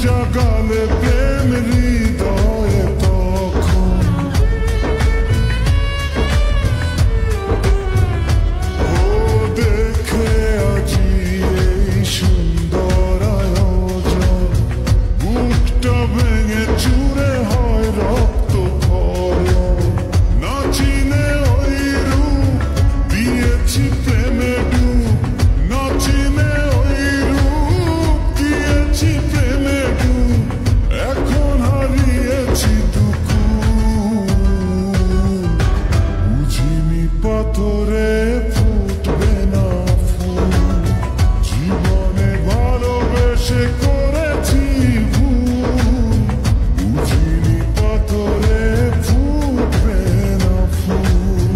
জাগালে প্রেম হৃদয়ে তখন ও দেখে আজি এই সুন্দর আয়োজন বুকটা ভেঙে চুরে হয় রক্ত ক্ষরণ না চিনে ওই রূপ দিয়েছি প্রেমে ডুব না চিনে ওই রূপ দিয়েছি প্রেমে ডুব এখন হারিয়েছি দুকুল বুঝিনি পাথরে ফুটবে না ফুল জীবনে ভালোবেসে করেছি ভুল বুঝিনি পাথরে ফুটবে না ফুল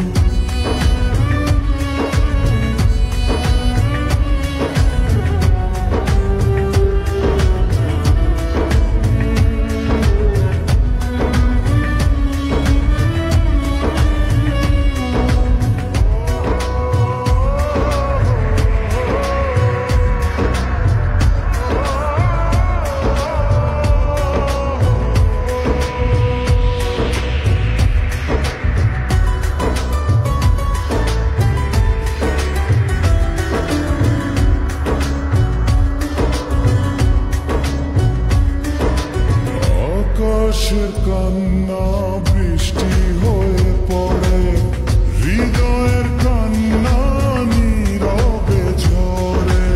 আকাশের কান্না বৃষ্টি হয়ে পড়ে হৃদয়ের কান্না নীরবে ঝরে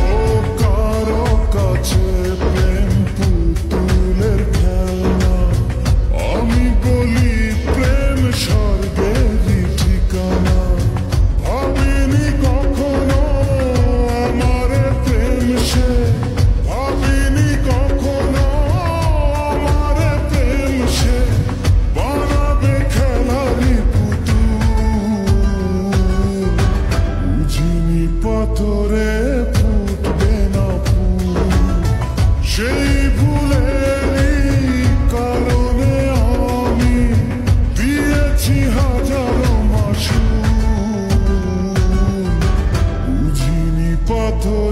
ও কারো কাছে প্রেম পুতুলের খেলনা আমি বলি প্রেম স্বর্গেরই ঠিকানা ভাবিনি কখনো আমার প্রেম সে ভাবিনি কখনো আমার প্রেম সে বানাবে খেলারি পুতুল বুঝিনি পাথরে ফুটবে না ফুল সেই ভুলেরই কারণে আমি দিয়েছি হাজারো মাসুল বুঝিনি পাথর